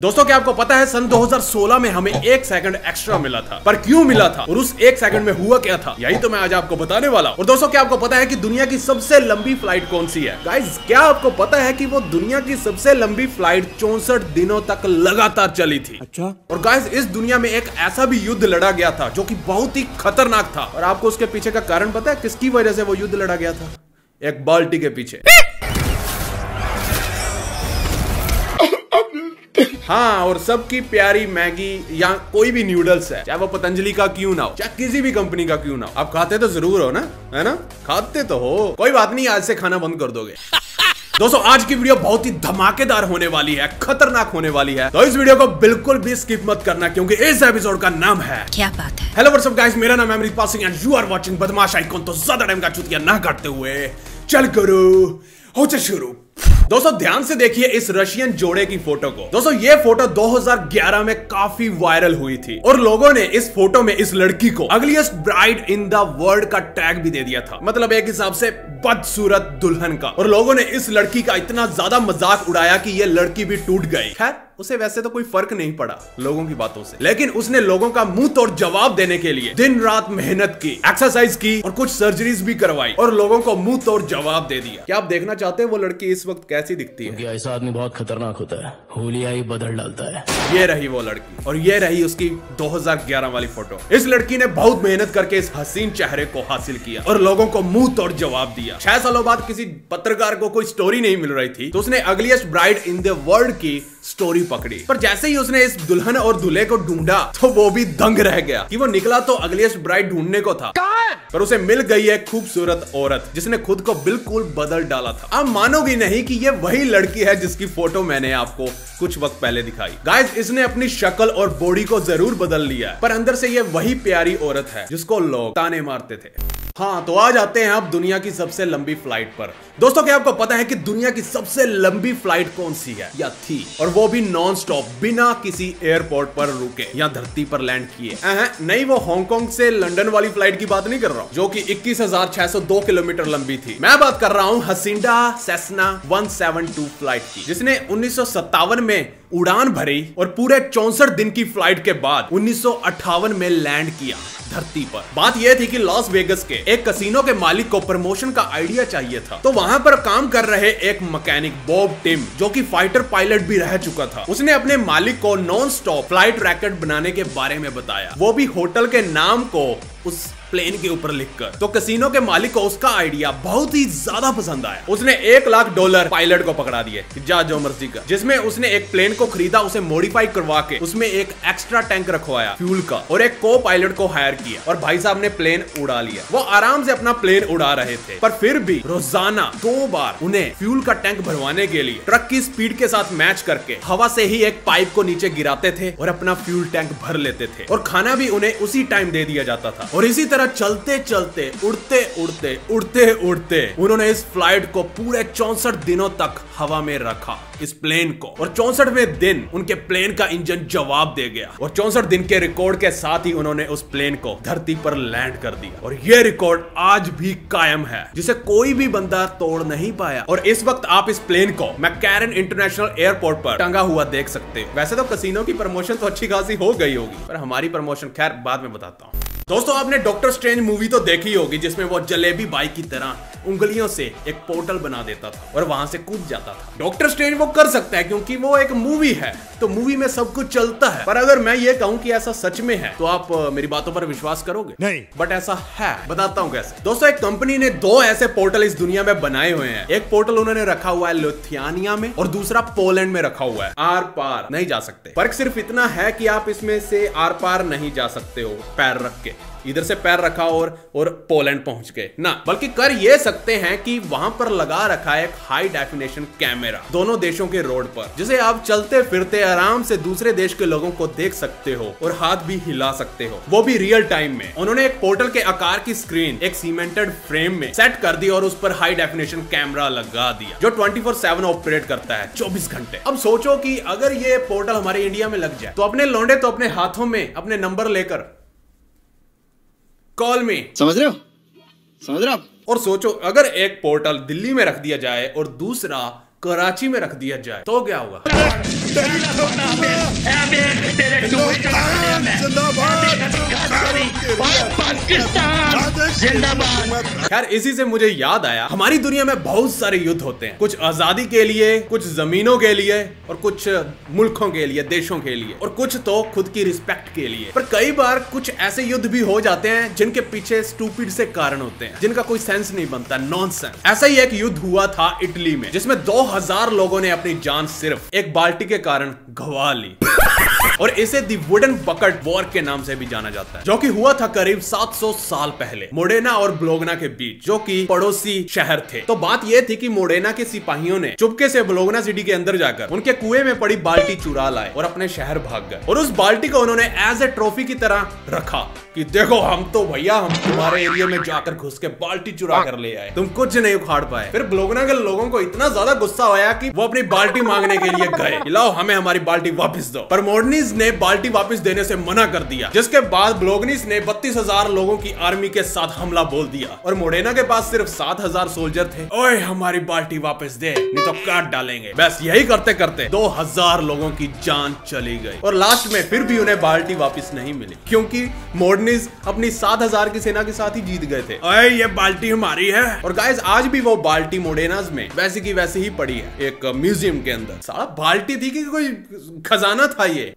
दोस्तों क्या आपको पता है सन 2016 में हमें 1 सेकंड एक्स्ट्रा मिला था, पर क्यों मिला था और उस 1 सेकंड में हुआ क्या था, यही तो मैं आज आपको बताने वाला हूं। और दोस्तों क्या आपको पता है कि दुनिया की सबसे लंबी फ्लाइट कौन सी है? गाइस क्या आपको पता है कि वो दुनिया की सबसे लंबी फ्लाइट 64 दिनों तक लगातार चली थी। अच्छा। और गाइस इस दुनिया में एक ऐसा भी युद्ध लड़ा गया था जो कि बहुत ही खतरनाक था, और आपको उसके पीछे का कारण पता है? किसकी वजह से वो युद्ध लड़ा गया था? एक बाल्टी के पीछे। हाँ, और सबकी प्यारी मैगी या कोई भी नूडल्स है, चाहे वो पतंजलि का क्यों ना हो, चाहे किसी भी कंपनी का क्यों ना हो, आप खाते तो जरूर हो ना, है ना? खाते तो हो, कोई बात नहीं, आज से खाना बंद कर दोगे। दोस्तों आज की वीडियो बहुत ही धमाकेदार होने वाली है, खतरनाक होने वाली है, तो इस वीडियो को बिल्कुल भी स्किप मत करना क्योंकि इस एपिसोड का नाम है क्या बात है। हेलो व्हाट्सअप गाइस, मेरा नाम है Amritpal Singh and you are watching Badmash icon. तो ज्यादा टाइम का चुतिया ना काटते हुए चल करो हो चल शुरू। दोस्तों ध्यान से देखिए इस रशियन जोड़े की फोटो को। दोस्तों ये फोटो 2011 में काफी वायरल हुई थी और लोगों ने इस फोटो में इस लड़की को ugliest bride in the world का टैग भी दे दिया था, मतलब एक हिसाब से बदसूरत दुल्हन का। और लोगों ने इस लड़की का इतना ज्यादा मजाक उड़ाया कि ये लड़की भी टूट गई। खैर उसे वैसे तो कोई फर्क नहीं पड़ा लोगों की बातों से, लेकिन उसने लोगों का मुंह तोड़ जवाब देने के लिए दिन रात मेहनत की, एक्सरसाइज की और कुछ सर्जरीज भी करवाई और लोगों को मुंह तोड़ जवाब दे दिया। क्या आप देखना चाहते हैं वो लड़की इस वक्त कैसी दिखती है? ऐसा आदमी बहुत खतरनाक होता है, होलिया ही बदल डालता है। ये रही वो लड़की और ये रही उसकी 2011 वाली फोटो। इस लड़की ने बहुत मेहनत करके इस हसीन चेहरे को हासिल किया और लोगों को मुंह तोड़ जवाब दिया। 6 सालों बाद किसी पत्रकार को कोई स्टोरी नहीं मिल रही थी तो उसने ugliest bride in the world की स्टोरी पकड़ी, पर जैसे ही उसने इस दुल्हन और दूल्हे को ढूंढा तो वो भी दंग रह गया कि वो निकला तो अगलीस्ट ब्राइड ढूंढने को था, पर उसे मिल गई एक खूबसूरत औरत जिसने खुद को बिल्कुल बदल डाला था। आप मानोगे नहीं कि ये वही लड़की है जिसकी फोटो मैंने आपको कुछ वक्त पहले दिखाई। गाइस इसने अपनी शक्ल और बॉडी को जरूर बदल लिया है, पर अंदर से ये वही प्यारी औरत है जिसको लोग ताने मारते थे। हाँ तो आ जाते हैं अब दुनिया की सबसे लंबी फ्लाइट पर। दोस्तों क्या आपको पता है कि दुनिया की सबसे लंबी फ्लाइट कौन सी है या थी, और वो भी नॉन स्टॉप, बिना किसी एयरपोर्ट पर रुके या धरती पर लैंड किए? नहीं, वो हांगकांग से लंदन वाली फ्लाइट की बात नहीं कर रहा हूँ जो कि 21,602 किलोमीटर लंबी थी। मैं बात कर रहा हूँ हसीना सेसना 172 फ्लाइट की, जिसने 1957 में उड़ान भरी और पूरे 64 दिन की फ्लाइट के बाद 1958 में लैंड किया धरती पर। बात यह थी कि लॉस वेगस के एक कैसीनो के मालिक को प्रमोशन का आइडिया चाहिए था, तो वहां पर काम कर रहे एक मैकेनिक बॉब टिम जो कि फाइटर पायलट भी रह चुका था, उसने अपने मालिक को नॉन स्टॉप फ्लाइट रैकेट बनाने के बारे में बताया, वो भी होटल के नाम को उस प्लेन के ऊपर लिखकर। तो कैसीनो के मालिक को उसका आइडिया बहुत ही ज्यादा पसंद आया। उसने $1 लाख पायलट को पकड़ा दिए, जा जो मर्जी कर, जिसमें उसने एक प्लेन को खरीदा, उसे मॉडिफाई करवा के उसमें एक एक्स्ट्रा टैंक रखवाया फ्यूल का और एक को पायलट को हायर किया, और भाई साहब ने प्लेन उड़ा लिया। वो आराम से अपना प्लेन उड़ा रहे थे, पर फिर भी रोजाना 2 बार उन्हें फ्यूल का टैंक भरवाने के लिए ट्रक की स्पीड के साथ मैच करके हवा से ही एक पाइप को नीचे गिराते थे और अपना फ्यूल टैंक भर लेते थे, और खाना भी उन्हें उसी टाइम दे दिया जाता था। और इसी चलते चलते उड़ते उड़ते उड़ते उड़ते उन्होंने इस फ्लाइट को पूरे 64 दिनों तक हवा में रखा, इस प्लेन को, और 64वें दिन उनके प्लेन का इंजन जवाब दे गया और 64 दिन के रिकॉर्ड के साथ ही उन्होंने उस प्लेन को धरती पर लैंड कर दिया। और यह रिकॉर्ड आज भी कायम है जिसे कोई भी बंदा तोड़ नहीं पाया। और इस वक्त आप इस प्लेन को मैकैरन इंटरनेशनल एयरपोर्ट पर टंगा हुआ देख सकते हो। वैसे तो कैसीनो की प्रमोशन तो अच्छी खासी हो गई होगी, पर हमारी प्रमोशन खैर बाद में बताता हूँ। दोस्तों आपने डॉक्टर स्ट्रेंज मूवी तो देखी होगी जिसमें वो जलेबी बाई की तरह उंगलियों से एक पोर्टल बना देता था और वहां से कूद जाता था। डॉक्टर स्ट्रेंज वो कर सकता है क्योंकि वो एक मूवी है, तो मूवी में सब कुछ चलता है। पर अगर मैं ये कहूं कि ऐसा सच में है तो आप मेरी बातों पर विश्वास करोगे? नहीं, बट ऐसा है, बताता हूं कैसे। दोस्तों एक कंपनी ने 2 ऐसे पोर्टल इस दुनिया में बनाए हुए हैं। एक पोर्टल उन्होंने रखा हुआ है लिथुआनिया में और दूसरा पोलैंड में रखा हुआ है। आर पार नहीं जा सकते। फर्क सिर्फ इतना है कि आप इसमें से आर पार नहीं जा सकते हो पैर रख के, इधर से पैर रखा और पोलैंड पहुंच गए ना, बल्कि कर ये सकते हैं कि वहां पर लगा रखा है एक हाई डेफिनेशन कैमरा दोनों देशों के रोड पर, जिसे आप चलते फिरते आराम से दूसरे देश के लोगों को देख सकते हो और हाथ भी हिला सकते हो, वो भी रियल टाइम में। उन्होंने एक पोर्टल के आकार की स्क्रीन एक सीमेंटेड फ्रेम में सेट कर दी और उस पर हाई डेफिनेशन कैमरा लगा दिया जो 24/7 ऑपरेट करता है 24 घंटे। अब सोचो कि अगर ये पोर्टल हमारे इंडिया में लग जाए तो अपने लौंडे तो अपने हाथों में अपने नंबर लेकर कॉल में, समझ रहे हो? और सोचो अगर एक पोर्टल दिल्ली में रख दिया जाए और दूसरा कराची में रख दिया जाए तो क्या होगा? खैर इसी से मुझे याद आया, हमारी दुनिया में बहुत सारे युद्ध होते हैं, कुछ आजादी के लिए, कुछ जमीनों के लिए, और कुछ मुल्कों के लिए, देशों के लिए, और कुछ तो खुद की रिस्पेक्ट के लिए। पर कई बार कुछ ऐसे युद्ध भी हो जाते हैं जिनके पीछे स्टूपिड से कारण होते हैं, जिनका कोई सेंस नहीं बनता, नॉनसेंस। ऐसा ही एक युद्ध हुआ था इटली में, जिसमें 2000 लोगों ने अपनी जान सिर्फ एक बाल्टी के कारण गंवा ली। और इसे दी वुडन बकेट वॉर के नाम से भी जाना जाता है, जो कि हुआ था करीब 700 साल पहले मोडेना और ब्लोगना के बीच, जो कि पड़ोसी शहर थे। तो बात यह थी कि मोडेना के सिपाहियों ने चुपके से ब्लोगना सिटी के अंदर जाकर उनके कुएं में पड़ी बाल्टी चुरा लाए और अपने शहर भाग गए। और उस बाल्टी को उन्होंने एज ए ट्रॉफी की तरह रखा कि देखो हम तो भैया, हम तुम्हारे एरिया में जाकर घुस के बाल्टी चुरा कर ले आए, तुम कुछ नहीं उखाड़ पाए। फिर ब्लोगना के लोगों को इतना ज्यादा गुस्सा आया कि वो अपनी बाल्टी मांगने के लिए गए, लाओ हमें हमारी बाल्टी वापस दो। पर मोडनीज ने बाल्टी वापस देने से मना कर दिया, जिसके बाद ब्लोगनीज ने 32,000 लोगों की आर्मी के साथ हमला बोल दिया। और मोडेना के पास सिर्फ 7,000 सोल्जर थे। ओए हमारी बाल्टी वापस दे, नहीं तो काट डालेंगे। बस यही करते करते 2,000 लोगों की जान चली गई। और लास्ट में फिर भी उन्हें बाल्टी वापस नहीं मिली, क्योंकि मोडनीज अपनी 7,000 की सेना के साथ ही जीत गए थे। ओए ये बाल्टी हमारी है। और गाइस आज भी वो बाल्टी मोडेनाज में वैसी की वैसी ही पड़ी है, एक म्यूजियम के अंदर। साला बाल्टी थी कि कोई खजाना था ये?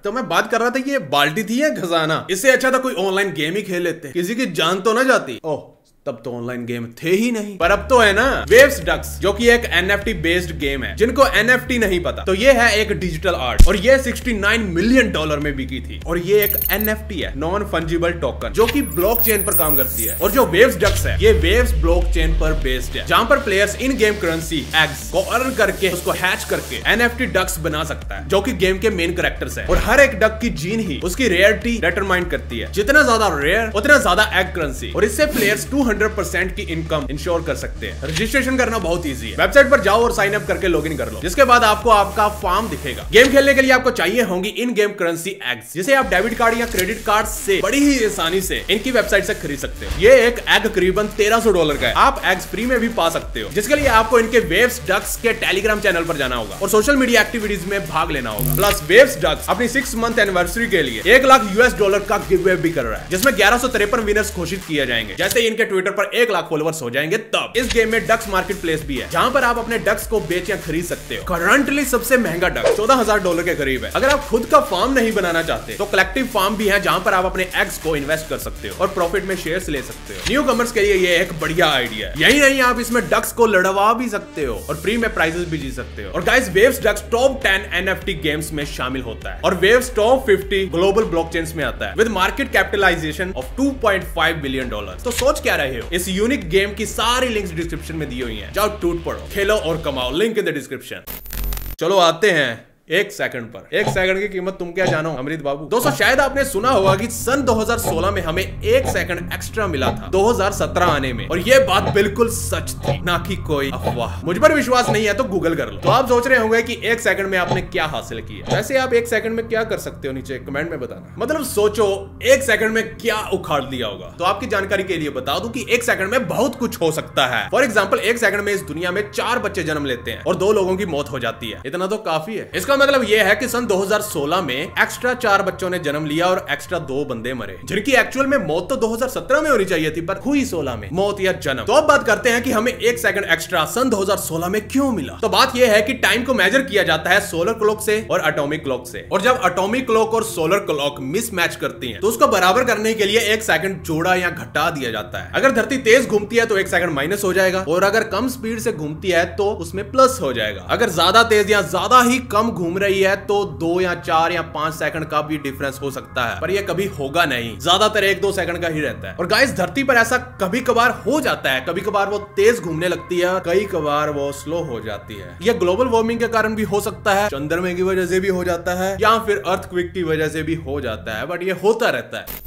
तो मैं बात कर रहा था कि ये बाल्टी थी या खजाना? इससे अच्छा था कोई ऑनलाइन गेम ही खेल लेते, किसी की जान तो ना जाती। ओह तब तो ऑनलाइन गेम थे ही नहीं। पर अब तो है ना वेव्स डक्स, जो कि एक NFT बेस्ड गेम है। जिनको NFT नहीं पता, तो ये है एक डिजिटल आर्ट, और ये $69 मिलियन में बिकी थी। और ये एक NFT है, नॉन फंजिबल टोकन, जो कि ब्लॉकचेन पर काम करती है। और जो वेव्स डक्स है, ये वेव्स ब्लॉकचेन पर बेस्ड है, जहां पर players in game currency eggs को अर्न करके उसको हैच करके NFT डक्स बना सकता है, जो कि गेम के मेन कैरेक्टर्स है। और हर एक डक की जीन ही उसकी रेयरिटी डिटरमाइन करती है, जितना ज्यादा रेयर उतना ज्यादा एग करेंसी। और इससे प्लेयर्स 200% की इनकम इंश्योर कर सकते हैं। रजिस्ट्रेशन करना बहुत इजी है, वेबसाइट पर जाओ और साइन अप करके लॉगिन कर लो, जिसके बाद आपको आपका फार्म दिखेगा। गेम खेलने के लिए आपको चाहिए होंगी इन गेम करेंसी एग्स, जिसे आप डेबिट कार्ड या क्रेडिट कार्ड से बड़ी ही आसानी से इनकी वेबसाइट से खरीद सकते हो। ये एक एग करीबन $1300 का है। आप एग्स फ्री में भी पा सकते हो, जिसके लिए आपको इनके वेव्स डक्स के टेलीग्राम चैनल पर जाना होगा और सोशल मीडिया एक्टिविटीज में भाग लेना होगा। प्लस वेव्स डक्स अपनी 6 मंथ एनिवर्सरी के लिए $1 लाख का गिवअवे भी कर रहा है, जिसमें 1153 विनर्स घोषित किए जाएंगे। जैसे इनके ट्विटर पर 1 लाख फॉलोवर्स हो जाएंगे तब। इस गेम में डक्स मार्केट प्लेस भी है, जहां पर आप अपने डक्स को बेच या खरीद सकते हो। करंटली सबसे महंगा डक $14,000 के करीब है। अगर आप खुद का फार्म नहीं बनाना चाहते तो कलेक्टिव फार्म भी है, जहां पर आप अपने एग्स को इन्वेस्ट कर सकते हो और प्रॉफिट में शेयर्स ले सकते हो। न्यू कमर्स के लिए ये एक बढ़िया आइडिया है। यही नहीं, आप इसमें डक्स को लड़वा भी सकते हो और फ्री में प्राइजेस भी जीत सकते हो। और guys waves ducks top 10 NFT games में शामिल होता है और वेव्स टॉप 50 ग्लोबल ब्लॉकचेन्स में आता है with market capitalisation of $2.5 billion. तो सोच क्या रहे हो? इस यूनिक गेम की सारी लिंक्स डिस्क्रिप्शन में दी हुई हैं, जाओ टूट पड़ो, खेलो और कमाओ। Link in the description. चलो आते हैं 1 सेकंड पर। 1 सेकंड की कीमत तुम क्या जानो अमृत बाबू? दोस्तों शायद आपने सुना होगा कि सन 2016 में हमें 1 सेकंड एक्स्ट्रा मिला था 2017 आने में, और ये बात बिल्कुल सच थी, ना कि कोई अफवाह। मुझ पर विश्वास नहीं है तो गूगल कर लो। तो आप सोच रहे होंगे कि 1 सेकंड में आपने क्या हासिल किया। वैसे आप 1 सेकंड में क्या कर सकते हो, नीचे कमेंट में बताना। मतलब सोचो 1 सेकंड में क्या उखाड़ लिया होगा। तो आपकी जानकारी के लिए बता दूं कि 1 सेकंड में बहुत कुछ हो सकता है। फॉर एग्जाम्पल 1 सेकंड में इस दुनिया में 4 बच्चे जन्म लेते हैं और 2 लोगों की मौत हो जाती है। इतना तो काफी है। इसका मतलब यह है कि सन 2016 में एक्स्ट्रा 4 बच्चों ने जन्म लिया और एक्स्ट्रा 2 बंदे मरे, जिनकी एक्चुअल में मौत तो 2017 में होनी चाहिए थी, पर हुई 16 में मौत या जन्म। तो अब बात करते हैं कि हमें 1 सेकंड एक्स्ट्रा सन 2016 में क्यों मिला। तो बात यह है कि टाइम को मेजर किया जाता है सोलर क्लॉक से और एटॉमिक क्लॉक से, और जब एटॉमिक क्लॉक और सोलर क्लॉक मिसमैच करती हैं तो उसको बराबर करने के लिए 1 सेकंड जोड़ा या घटा दिया जाता है। अगर धरती तेज घूमती है तो 1 सेकंड माइनस हो जाएगा, और अगर कम स्पीड से घूमती है तो उसमें प्लस हो जाएगा। अगर ज्यादा तेज या ज्यादा ही कम घूम रही है तो 2 या 4 या 5 सेकंड का भी डिफरेंस हो सकता है, पर यह कभी होगा नहीं, ज्यादातर 1-2 सेकंड का ही रहता है। और गाइस धरती पर ऐसा कभी कभार हो जाता है, कभी कभार वो तेज घूमने लगती है, कई कभार वो स्लो हो जाती है। यह ग्लोबल वार्मिंग के कारण भी हो सकता है, चंद्रमा की वजह से भी हो जाता है, या फिर अर्थक्वेक की वजह से भी हो जाता है, बट ये होता रहता है।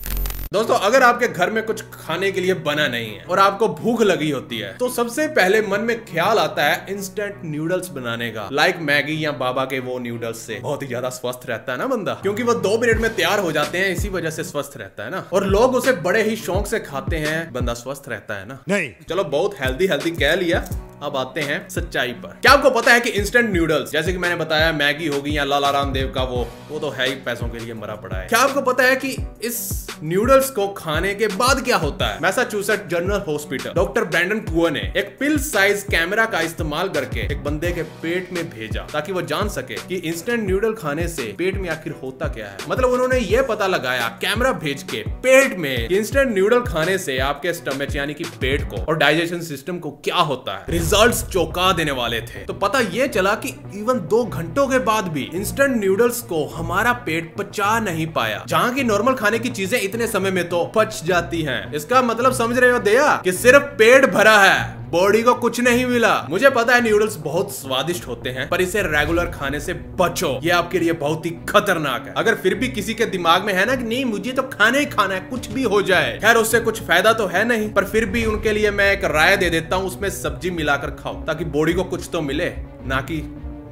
दोस्तों अगर आपके घर में कुछ खाने के लिए बना नहीं है और आपको भूख लगी होती है तो सबसे पहले मन में ख्याल आता है इंस्टेंट नूडल्स बनाने का। लाइक मैगी या बाबा के वो नूडल्स से बहुत ही ज्यादा स्वस्थ रहता है ना बंदा, क्योंकि वो 2 मिनट में तैयार हो जाते हैं, इसी वजह से स्वस्थ रहता है ना। और लोग उसे बड़े ही शौक से खाते हैं, बंदा स्वस्थ रहता है ना। नहीं चलो बहुत हेल्दी कह लिया, अब आते हैं सच्चाई पर। क्या आपको पता है कि इंस्टेंट नूडल्स जैसे कि मैंने बताया मैगी होगी या लाला रामदेव का वो तो है ही पैसों के लिए मरा पड़ा है। क्या आपको पता है कि इस नूडल्स को खाने के बाद क्या होता है? Massachusetts general hospital doctor Brandon Kua ने एक पिल साइज कैमरा का इस्तेमाल करके एक बंदे के पेट में भेजा ताकि वो जान सके कि इंस्टेंट नूडल खाने से पेट में आखिर होता क्या है। मतलब उन्होंने ये पता लगाया कैमरा भेज के पेट में इंस्टेंट नूडल खाने से आपके स्टमच यानी कि पेट को और डाइजेशन सिस्टम को क्या होता है। रिजल्ट्स चौंका देने वाले थे। तो पता ये चला कि इवन 2 घंटों के बाद भी इंस्टेंट नूडल्स को हमारा पेट पचा नहीं पाया, जहाँ की नॉर्मल खाने की चीजें इतने समय में तो पच जाती हैं। इसका मतलब समझ रहे हो दया कि सिर्फ पेट भरा है, बॉडी को कुछ नहीं मिला। मुझे पता है नूडल्स बहुत स्वादिष्ट होते हैं पर इसे रेगुलर खाने से बचो, ये आपके लिए बहुत ही खतरनाक है। अगर फिर भी किसी के दिमाग में है ना कि नहीं मुझे तो खाना ही खाना है कुछ भी हो जाए, खैर उससे कुछ फायदा तो है नहीं, पर फिर भी उनके लिए मैं एक राय दे देता हूँ, उसमें सब्जी मिलाकर खाओ ताकि बॉडी को कुछ तो मिले, ना कि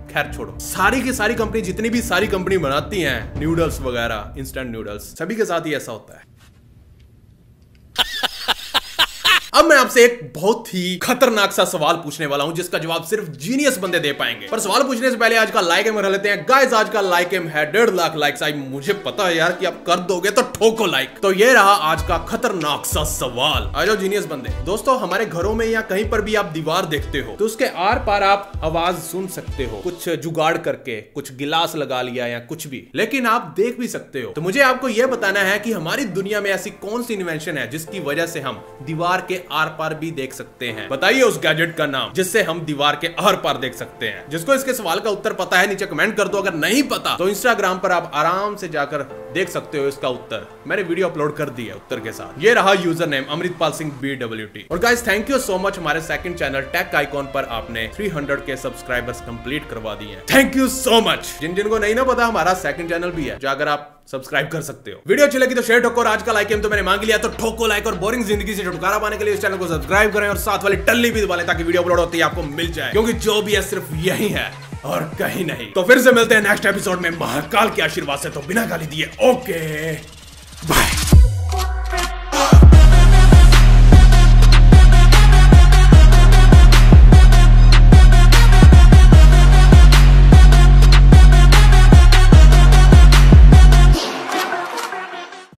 खैर छोड़ो। सारी की सारी कंपनी जितनी भी सारी कंपनी बनाती हैं नूडल्स वगैरह इंस्टेंट नूडल्स, सभी के साथ ही ऐसा होता है। अब मैं आपसे एक बहुत ही खतरनाक सा सवाल पूछने वाला हूं जिसका जवाब सिर्फ जीनियस बंदे दे पाएंगे। पर सवाल पूछने से पहले आज का लाइक एम कर लेते हैं। गाइस आज का लाइक एम है 1.5 लाख लाइक्स। आई मुझे पता है यार कि आप कर दोगे तो ठोको लाइक। तो ये रहा आज का खतरनाक सा सवाल। आ जाओ जीनियस बंदे। दोस्तों हमारे घरों में या कहीं पर भी आप दीवार देखते हो तो उसके आर पार आप आवाज सुन सकते हो, कुछ जुगाड़ करके, कुछ गिलास लगा लिया या कुछ भी, लेकिन आप देख भी सकते हो। तो मुझे आपको यह बताना है कि हमारी दुनिया में ऐसी कौन सी इन्वेंशन है जिसकी वजह से हम दीवार के आर पार भी देख सकते हैं। बताइए उस गैजेट का नाम जिससे हम दीवार के आर पार देख सकते हैं। जिसको इसके सवाल का उत्तर पता है नीचे कमेंट कर दो, अगर नहीं पता तो इंस्टाग्राम पर आप आराम से जाकर देख सकते हो इसका उत्तर। मैंने वीडियो अपलोड कर दी है उत्तर के साथ। ये रहा user name Amritpal Singh BWT। और guys thank you so much, हमारे सेकंड चैनल टेक आइकॉन पर आपने 300 के सब्सक्राइबर्स कंप्लीट करवा दिए हैं। Thank you so much. जिनको नहीं ना पता हमारा सेकंड चैनल भी है, जाकर आप सब्सक्राइब कर सकते हो। वीडियो अच्छी लगी तो शेयर ठोको और आज का लाइक तो मैंने मांग लिया, तो ठोको लाइक और बोरिंग जिंदगी से छुटकारा पाने के लिए इस चैनल को सब्सक्राइब करें और साथ वाली टल्ली भी दबा लें ताकि वीडियो अपलोड होती है आपको मिल जाए, क्योंकि जो भी है सिर्फ यही है और कहीं नहीं। तो फिर से मिलते हैं नेक्स्ट एपिसोड में महाकाल के आशीर्वाद से। तो बिना गाली दिए ओके बाय।